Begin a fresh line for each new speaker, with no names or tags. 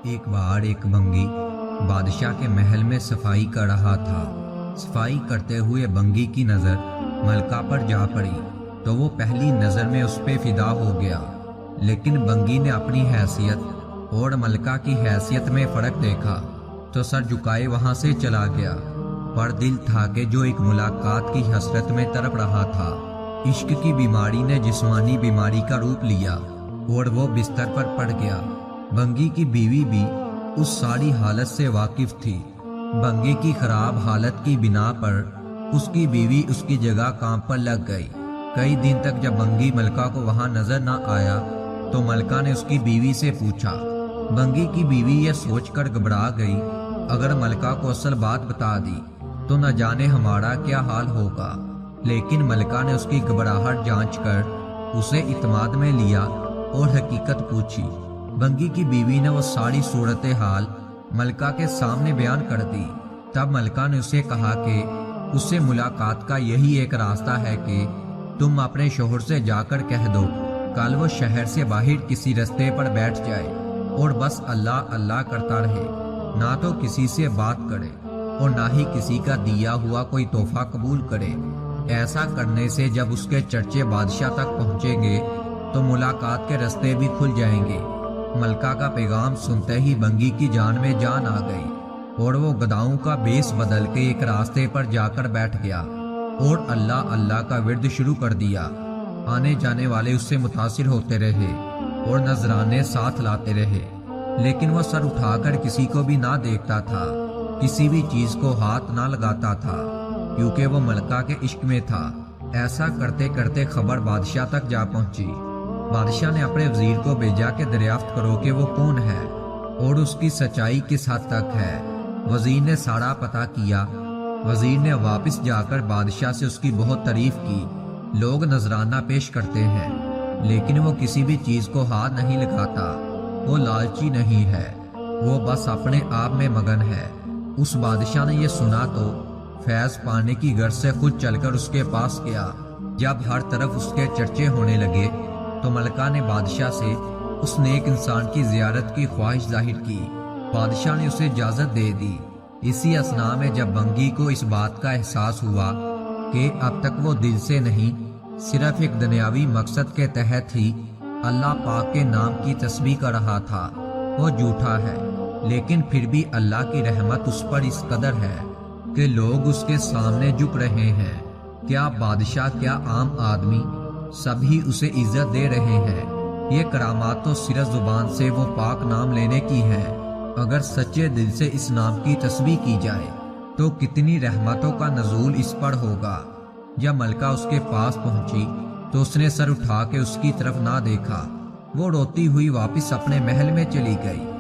ایک بار ایک بنگی بادشاہ کے محل میں صفائی کر رہا تھا۔ صفائی کرتے ہوئے بنگی کی نظر ملکہ پر جا پڑی تو وہ پہلی نظر میں اس پہ فدا ہو گیا، لیکن بنگی نے اپنی حیثیت اور ملکہ کی حیثیت میں فرق دیکھا تو سر جھکائے وہاں سے چلا گیا۔ پر دل تھا کہ جو ایک ملاقات کی حسرت میں تڑپ رہا تھا۔ عشق کی بیماری نے جسمانی بیماری کا روپ لیا اور وہ بستر پر پڑ گیا۔ بنگی کی بیوی بھی اس ساری حالت سے واقف تھی۔ بنگی کی خراب حالت کی بنا پر اس کی بیوی اس کی جگہ کام پر لگ گئی۔ کئی دن تک جب بنگی ملکہ کو وہاں نظر نہ آیا تو ملکہ نے اس کی بیوی سے پوچھا۔ بنگی کی بیوی یہ سوچ کر گھبرا گئی، اگر ملکہ کو اصل بات بتا دی تو نہ جانے ہمارا کیا حال ہوگا۔ لیکن ملکہ نے اس کی گھبراہٹ جانچ کر اسے اعتماد میں لیا اور حقیقت پوچھی۔ بنگی کی بیوی نے وہ ساری صورتحال ملکہ کے سامنے بیان کر دی۔ تب ملکہ نے اسے کہا کہ اس سے ملاقات کا یہی ایک راستہ ہے کہ تم اپنے شوہر سے جا کر کہہ دو کل وہ شہر سے باہر کسی رستے پر بیٹھ جائے اور بس اللہ اللہ کرتا رہے، نہ تو کسی سے بات کرے اور نہ ہی کسی کا دیا ہوا کوئی تحفہ قبول کرے۔ ایسا کرنے سے جب اس کے چرچے بادشاہ تک پہنچیں گے تو ملاقات کے رستے بھی کھل جائیں گے۔ ملکہ کا پیغام سنتے ہی بنگی کی جان میں جان آ گئی اور وہ گداؤں کا بیس بدل کے ایک راستے پر جا کر بیٹھ گیا اور اللہ اللہ کا ورد شروع کر دیا۔ آنے جانے والے اس سے متاثر ہوتے رہے اور نذرانے ساتھ لاتے رہے، لیکن وہ سر اٹھا کر کسی کو بھی نہ دیکھتا تھا، کسی بھی چیز کو ہاتھ نہ لگاتا تھا، کیونکہ وہ ملکہ کے عشق میں تھا۔ ایسا کرتے کرتے خبر بادشاہ تک جا پہنچی۔ بادشاہ نے اپنے وزیر کو بھیجا کہ دریافت کرو کہ وہ کون ہے اور اس کی سچائی کس حد تک ہے۔ وزیر نے سارا پتہ کیا۔ وزیر نے واپس جا کر بادشاہ سے اس کی بہت تعریف کی۔ لوگ نذرانہ پیش کرتے ہیں لیکن وہ کسی بھی چیز کو ہاتھ نہیں لگاتا، وہ لالچی نہیں ہے، وہ بس اپنے آپ میں مگن ہے۔ اس بادشاہ نے یہ سنا تو فیض پانے کی غرض سے خود چل کر اس کے پاس گیا۔ جب ہر طرف اس کے چرچے ہونے لگے تو ملکہ نے بادشاہ سے اس نیک انسان کی زیارت کی خواہش ظاہر کی۔ بادشاہ نے اسے اجازت دے دی۔ اسی اثناء میں جب بنگی کو اس بات کا احساس ہوا کہ اب تک وہ دل سے نہیں صرف ایک دنیاوی مقصد کے تحت ہی اللہ پاک کے نام کی تسبیح کر رہا تھا، وہ جھوٹا ہے، لیکن پھر بھی اللہ کی رحمت اس پر اس قدر ہے کہ لوگ اس کے سامنے جھک رہے ہیں۔ کیا بادشاہ کیا عام آدمی، سبھی اسے عزت دے رہے ہیں۔ یہ کرامات تو صرف زبان سے وہ پاک نام لینے کی ہے۔ اگر سچے دل سے اس نام کی تسبیح کی جائے تو کتنی رحمتوں کا نزول اس پر ہوگا۔ جب ملکہ اس کے پاس پہنچی تو اس نے سر اٹھا کے اس کی طرف نہ دیکھا۔ وہ روتی ہوئی واپس اپنے محل میں چلی گئی۔